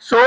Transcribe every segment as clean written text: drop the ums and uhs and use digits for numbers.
100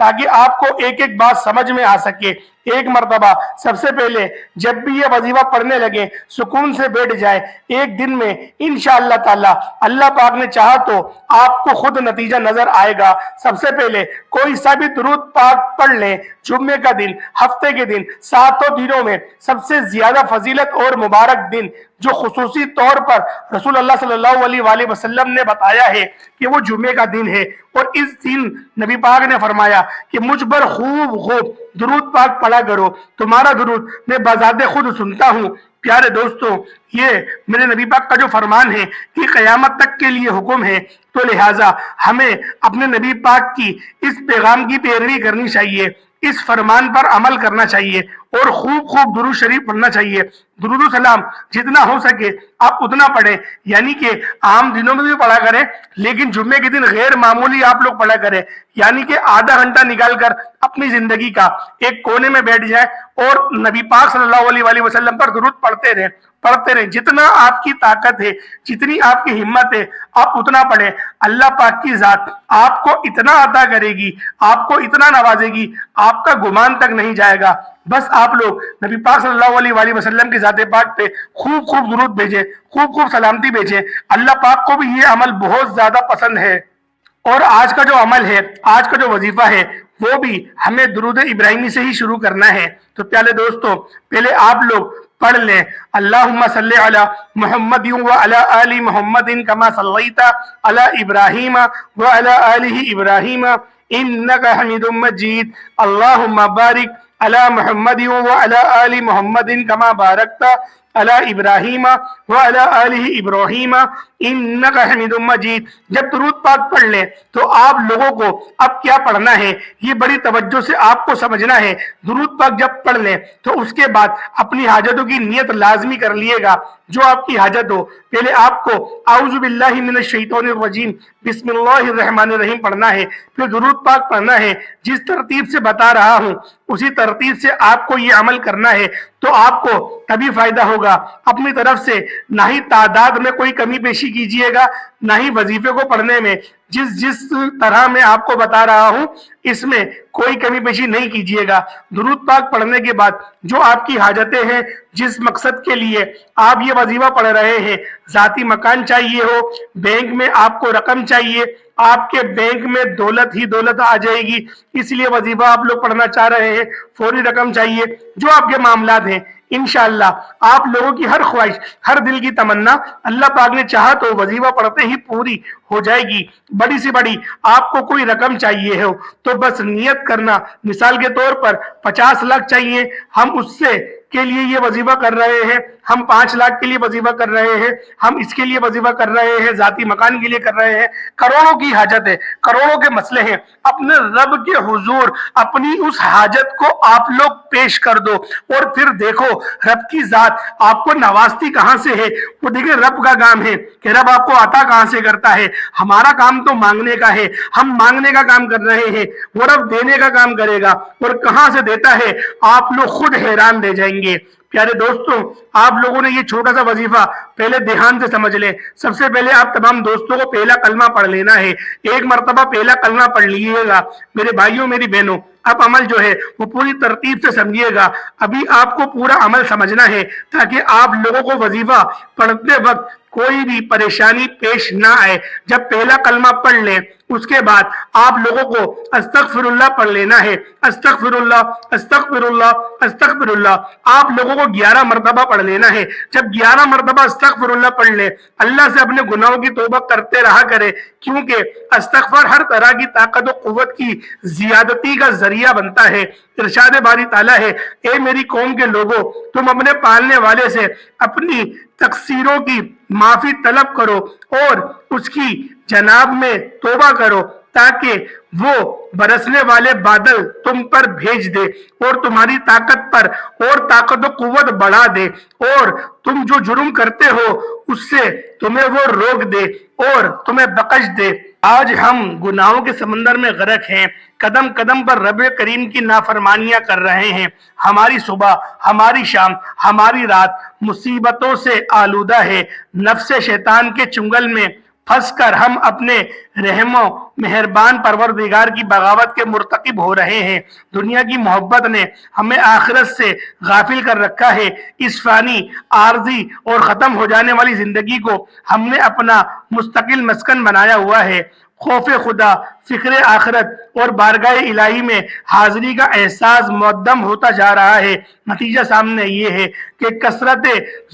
تاکہ آپ کو ایک ایک بات سمجھ میں آ سکے۔ ایک مرتبہ سب سے پہلے جب بھی یہ وظیفہ پڑھنے لگے سکون سے بیٹھ جائے، ایک دن میں انشاءاللہ تعالی اللہ پاک نے چاہا تو آپ کو خود نتیجہ نظر آئے گا۔ سب سے پہلے کوئی سا بھی درود پاک پڑھ لیں، جمعے کا دن، ہفتے کے دن، 7 دنوں میں سب سے زیادہ فضیلت اور مبارک دن جو خصوصی طور پر رسول اللہ صلی اللہ علیہ وآلہ وسلم نے بتایا ہے کہ وہ جمعے کا دن ہے، اور اس دن نبی پاک نے فرمایا کہ مجھ پر خوب درود پاک پڑھا کرو، تمہارا درود میں بذات خود سنتا ہوں۔ پیارے دوستوں، یہ میرے نبی پاک کا جو فرمان ہے کہ قیامت تک کے لیے حکم ہے، تو لہٰذا ہمیں اپنے نبی پاک کی اس پیغام کی پیروی کرنی چاہیے، اس فرمان پر عمل کرنا چاہیے، اور خوب درود شریف پڑھنا چاہیے۔ درود و سلام جتنا ہو سکے آپ اتنا پڑھیں، یعنی کہ عام دنوں میں بھی پڑھا کریں، لیکن جمعے کے دن غیر معمولی آپ لوگ پڑھا کریں، یعنی کہ آدھا گھنٹہ نکال کر اپنی زندگی کا ایک کونے میں بیٹھ جائیں اور نبی پاک صلی اللہ علیہ وآلہ وسلم پر درود پڑھتے رہیں، جتنا آپ کی طاقت ہے، جتنی آپ کی ہمت ہے، آپ اتنا پڑھیں۔ اللہ پاک کی ذات آپ کو اتنا عطا کرے گی، آپ کو اتنا نوازے گی، آپ کا گمان تک نہیں جائے گا۔ بس آپ لوگ نبی پاک صلی اللہ علیہ وآلہ وسلم کی ذات پاک پہ خوب درود بھیجیں، خوب سلامتی بھیجیں۔ اللہ پاک کو بھی یہ عمل بہت زیادہ پسند ہے، اور آج کا جو عمل ہے، آج کا جو وظیفہ ہے، وہ بھی ہمیں درود ابراہیمی سے ہی شروع کرنا ہے۔ تو پیارے دوستوں، پہلے آپ لوگ پڑھ لیں، اللہم صلی علی محمد وعلی آل محمد کما صلیت علی ابراہیم وعلی آل ابراہیم انک حمید مجید، اللہم بارک علی محمد وعلی آل محمد کما بارکت علی ابراہیم وعلی آل ابراہیم انک حمید مجید۔ جب درود پاک پڑھ لیں تو آپ لوگوں کو اب کیا پڑھنا ہے یہ بڑی توجہ سے آپ کو سمجھنا ہے۔ درود پاک جب پڑھ لیں تو اس کے بعد اپنی حاجتوں کی نیت لازمی کر لیے گا، جو آپ کی حاجت ہو۔ پہلے آپ کو اعوذ باللہ من الشیطان الرجیم بسم اللہ الرحمن الرحیم پڑھنا ہے، پھر درود پاک پڑھنا ہے۔ جس ترتیب سے بتا رہا ہوں اسی ترتیب سے آپ کو یہ عمل کرنا ہے، تو آپ کو تبھی فائدہ ہوگا۔ اپنی طرف سے نہ ہی تعداد میں کوئی کمی بیشی کیجئے گا، نہ ہی وظیفے کو پڑھنے میں جس طرح میں آپ کو بتا رہا ہوں اس میں کوئی کمی بیشی نہیں کیجئے گا۔ درود پاک پڑھنے کے بعد جو آپ کی حاجتیں ہیں، جس مقصد کے لیے آپ یہ وظیفہ پڑھ رہے ہیں، ذاتی مکان چاہیے ہو، بینک میں آپ کو رقم چاہیے، آپ کے بینک میں دولت ہی دولت آ جائے گی، اس لیے وظیفہ آپ لوگ پڑھنا چاہ رہے ہیں، فوری رقم چاہیے، جو آپ کے معاملات ہیں، انشاءاللہ آپ لوگوں کی ہر خواہش، ہر دل کی تمنا اللہ پاک نے چاہا تو وظیفہ پڑھتے ہی پوری ہو جائے گی۔ بڑی سی بڑی آپ کو کوئی رقم چاہیے ہو تو بس نیت کرنا، مثال کے طور پر 50 لاکھ چاہیے، ہم اس سے کے لیے یہ وظیفہ کر رہے ہیں، ہم 5 لاکھ کے لیے وظیفہ کر رہے ہیں، ہم اس کے لیے وظیفہ کر رہے ہیں، ذاتی مکان کے لیے کر رہے ہیں، کروڑوں کی حاجت ہے، کروڑوں کے مسئلے ہیں، اپنے رب کے حضور اپنی اس حاجت کو آپ لوگ پیش کر دو، اور پھر دیکھو رب کی ذات آپ کو نوازتی کہاں سے ہے۔ وہ دیکھیں رب کا کام ہے کہ رب آپ کو عطا کہاں سے کرتا ہے، ہمارا کام تو مانگنے کا ہے، ہم مانگنے کا کام کر رہے ہیں، وہ رب دینے کا کام کرے گا، اور کہاں سے دیتا ہے آپ لوگ خود حیران رہ جائیں گے۔ پیارے دوستوں، آپ لوگوں نے یہ چھوٹا سا وظیفہ پہلے دھیان سے سمجھ لیں۔ سب سے پہلے آپ تمام دوستوں کو پہلا کلمہ پڑھ لینا ہے، ایک مرتبہ پہلا کلمہ پڑھ لیجیے گا۔ میرے بھائیوں، میری بہنوں، اب عمل جو ہے وہ پوری ترتیب سے سمجھیے گا۔ ابھی آپ کو پورا عمل سمجھنا ہے تاکہ آپ لوگوں کو وظیفہ پڑھتے وقت کوئی بھی پریشانی پیش نہ آئے۔ جب پہلا کلمہ پڑھ لیں اس کے بعد آپ لوگوں کو استغفر اللہ پڑھ لینا ہے، استغفر اللہ استغفر اللہ استغفر اللہ، آپ لوگوں کو 11 مرتبہ پڑھ لینا ہے۔ جب 11 مرتبہ استغفر اللہ پڑھ لیں، اللہ سے اپنے گناہوں کی توبہ کرتے رہا کرے، کیونکہ استغفار ہر طرح کی طاقت و قوت کی زیادتی کا ذریعہ بنتا ہے۔ ارشاد باری تعالیٰ ہے، اے میری قوم کے لوگوں، تم اپنے پالنے والے سے اپنی تقصیروں کی معافی طلب کرو اور اس کی جناب میں توبہ کرو، تاکہ وہ برسنے والے بادل تم پر بھیج دے اور تمہاری طاقت پر اور طاقت و قوت بڑھا دے، اور تم جو جرم کرتے ہو اس سے تمہیں وہ روک دے اور تمہیں بخش دے۔ آج ہم گناہوں کے سمندر میں غرق ہیں، قدم قدم پر رب کریم کی نافرمانیاں کر رہے ہیں، ہماری صبح، ہماری شام، ہماری رات مصیبتوں سے آلودہ ہے، نفس شیطان کے چنگل میں ہنس کر ہم اپنے رحم و مہربان پروردگار کی بغاوت کے مرتکب ہو رہے ہیں۔ دنیا کی محبت نے ہمیں آخرت سے غافل کر رکھا ہے۔ اس فانی، عارضی اور ختم ہو جانے والی زندگی کو ہم نے اپنا مستقل مسکن بنایا ہوا ہے۔ خوف خدا، فکر آخرت اور بارگاہ الہی میں حاضری کا احساس معدم ہوتا جا رہا ہے۔ نتیجہ سامنے یہ ہے کہ کثرت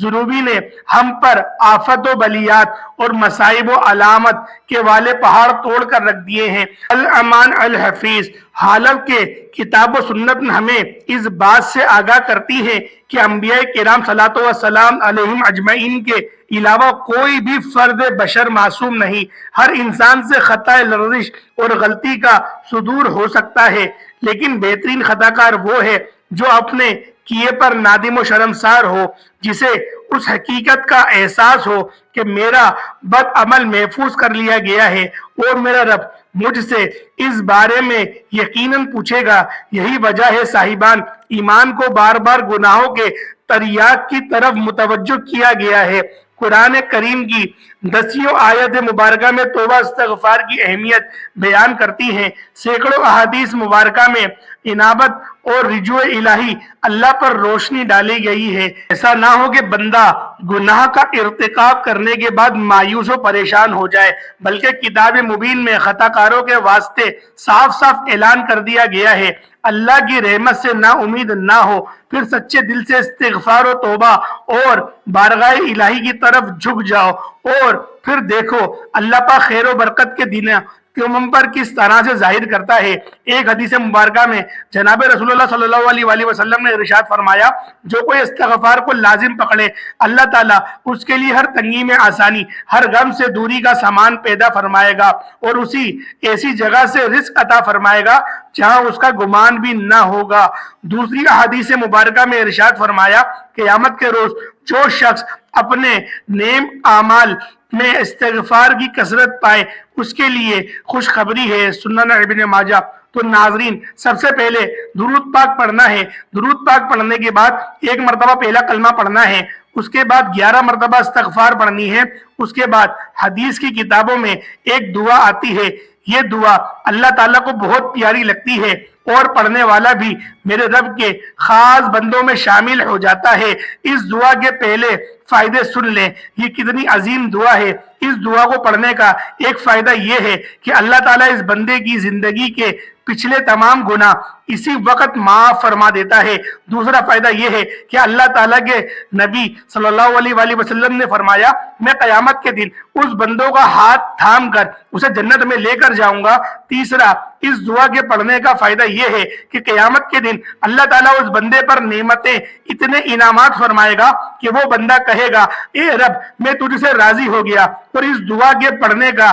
ذنوبی نے ہم پر آفت و بلیات اور مصائب و علامت کے والے پہاڑ توڑ کر رکھ دیے ہیں۔ الامان الحفیظ، حالت کے کتاب و سنت ہمیں اس بات سے آگاہ کرتی ہے کہ انبیاء کرام صلوات و سلام علیہم اجمعین کے علاوہ کوئی بھی فرد بشر معصوم نہیں۔ ہر انسان سے خطا لرزش اور غلطی کا صدور ہو سکتا ہے، لیکن بہترین خطا کار وہ ہے جو اپنے کیے پر نادم و شرمسار ہو، جسے اس حقیقت کا احساس ہو کہ میرا بد عمل محفوظ کر لیا گیا ہے اور میرا رب مجھ سے اس بارے میں یقیناً پوچھے گا۔ یہی وجہ ہے صاحبان ایمان کو بار بار گناہوں کے تریاق کی طرف متوجہ کیا گیا ہے۔ قرآن کریم کی 10 آیت مبارکہ میں توبہ استغفار کی اہمیت بیان کرتی ہیں۔ سینکڑوں احادیث مبارکہ میں انابت اور رجوع الہی اللہ پر روشنی ڈالی گئی ہے۔ ایسا نہ ہو کہ بندہ گناہ کا ارتکاب کرنے کے بعد مایوس و پریشان ہو جائے، بلکہ کتاب مبین میں خطا کاروں کے واسطے صاف صاف اعلان کر دیا گیا ہے۔ اللہ کی رحمت سے نا امید نہ ہو، پھر سچے دل سے استغفار و توبہ اور بارگاہ الہی کی طرف جھک جاؤ، اور پھر دیکھو اللہ پاک خیر و برکت کے دن تم پر کس طرح سے ظاہر کرتا ہے۔ ایک حدیث مبارکہ میں جناب رسول اللہ صلی اللہ علیہ وسلم نے ارشاد فرمایا، جو کوئی استغفار کو لازم پکڑے اللہ تعالیٰ اس کے لیے ہر تنگی میں آسانی، ہر غم سے دوری کا سامان پیدا فرمائے گا اور اسی ایسی جگہ سے رزق عطا فرمائے گا جہاں اس کا گمان بھی نہ ہوگا۔ دوسری حدیث مبارکہ میں ارشاد فرمایا، قیامت کے روز جو شخص اپنے نیک اعمال میں استغفار کی کثرت پائے اس کے لیے خوشخبری ہے۔ سنن ابن ماجہ۔ تو ناظرین، سب سے پہلے درود پاک پڑھنا ہے۔ درود پاک پڑھنے کے بعد ایک مرتبہ پہلا کلمہ پڑھنا ہے، اس کے بعد 11 مرتبہ استغفار پڑھنی ہے۔ اس کے بعد حدیث کی کتابوں میں ایک دعا آتی ہے، یہ دعا اللہ تعالیٰ کو بہت پیاری لگتی ہے اور پڑھنے والا بھی میرے رب کے خاص بندوں میں شامل ہو جاتا ہے۔ اس دعا کے پہلے فائدے سن لیں، یہ کتنی عظیم دعا ہے۔ اس دعا کو پڑھنے کا ایک فائدہ یہ ہے کہ اللہ تعالیٰ اس بندے کی زندگی کے پچھلے تمام گناہ اسی وقت معاف فرما دیتا ہے۔ دوسرا فائدہ یہ ہے کہ اللہ تعالیٰ کے نبی صلی اللہ علیہ وسلم نے فرمایا، میں قیامت کے دن اس بندوں کا ہاتھ تھام کر اسے جنت میں لے کر جاؤں گا۔ تیسرا، اس دعا کے پڑھنے کا فائدہ یہ ہے کہ قیامت کے دن اللہ تعالیٰ اس بندے پر نعمتیں اتنے انعامات فرمائے گا کہ وہ بندہ کہے گا، اے رب میں تجھ سے راضی ہو گیا۔ اور اس دعا کے پڑھنے کا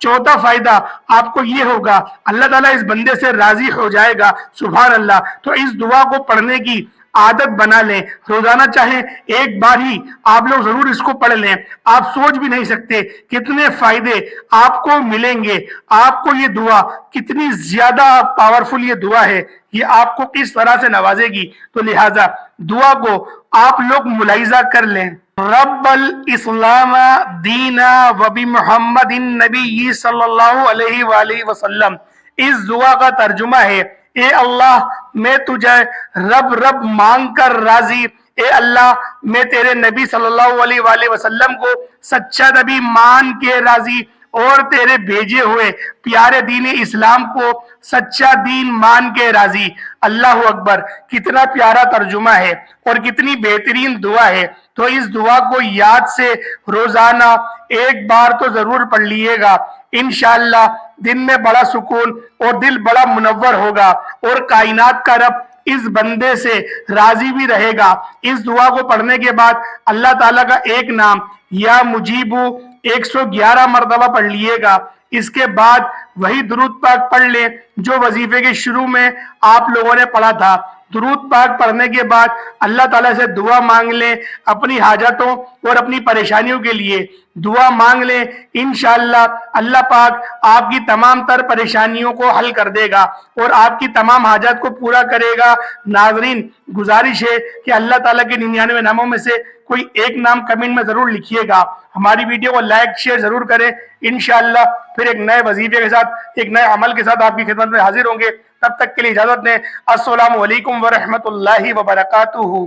چوتھا فائدہ آپ کو یہ ہوگا، اللہ تعالیٰ اس بندے سے راضی ہو جائے گا۔ سبحان اللہ۔ تو اس دعا کو پڑھنے کی عادت بنا لیں، روزانہ چاہیں ایک بار ہی آپ لوگ ضرور اس کو پڑھ لیں۔ آپ سوچ بھی نہیں سکتے کتنے فائدے آپ کو ملیں گے۔ آپ کو یہ دعا کتنی زیادہ پاورفل یہ دعا ہے، یہ آپ کو کس طرح سے نوازے گی۔ تو لہٰذا دعا کو آپ لوگ ملاحظہ کر لیں۔ رب الاسلام دینا وبمحمد النبی صلی اللہ علیہ وآلہ وسلم۔ اس دعا کا ترجمہ ہے، اے اللہ میں تجھے رب مانگ کر راضی، اے اللہ میں تیرے نبی صلی اللہ علیہ وآلہ وسلم کو سچا نبی مان کے راضی، اور تیرے بھیجے ہوئے پیارے دین اسلام کو سچا دین مان کے راضی۔ اللہ اکبر، کتنا پیارا ترجمہ ہے اور کتنی بہترین دعا ہے۔ تو اس دعا کو یاد سے روزانہ ایک بار تو ضرور پڑھ لیے گا، انشاءاللہ دن میں بڑا سکون اور دل بڑا منور ہوگا، اور کائنات کا رب اس بندے سے راضی بھی رہے گا۔ اس دعا کو پڑھنے کے بعد اللہ تعالیٰ کا ایک نام یا مجیبو 111 مرتبہ پڑھ لیے گا۔ اس کے بعد وہی درود پاک پڑھ لیں جو وظیفے کے شروع میں آپ لوگوں نے پڑھا تھا۔ درود پاک پڑھنے کے بعد اللہ تعالیٰ سے دعا مانگ لیں، اپنی حاجتوں اور اپنی پریشانیوں کے لیے دعا مانگ لیں، انشاءاللہ اللہ پاک آپ کی تمام تر پریشانیوں کو حل کر دے گا اور آپ کی تمام حاجات کو پورا کرے گا۔ ناظرین گزارش ہے کہ اللہ تعالیٰ کے 99 ناموں میں سے کوئی ایک نام کمنٹ میں ضرور لکھیے گا۔ ہماری ویڈیو کو لائک شیئر ضرور کریں، انشاءاللہ پھر ایک نئے وظیفے کے ساتھ، ایک نئے عمل کے ساتھ آپ کی خدمت میں حاضر ہوں گے۔ تب تک کے لیے اجازت دیں۔ السلام علیکم ورحمۃ اللہ وبرکاتہ۔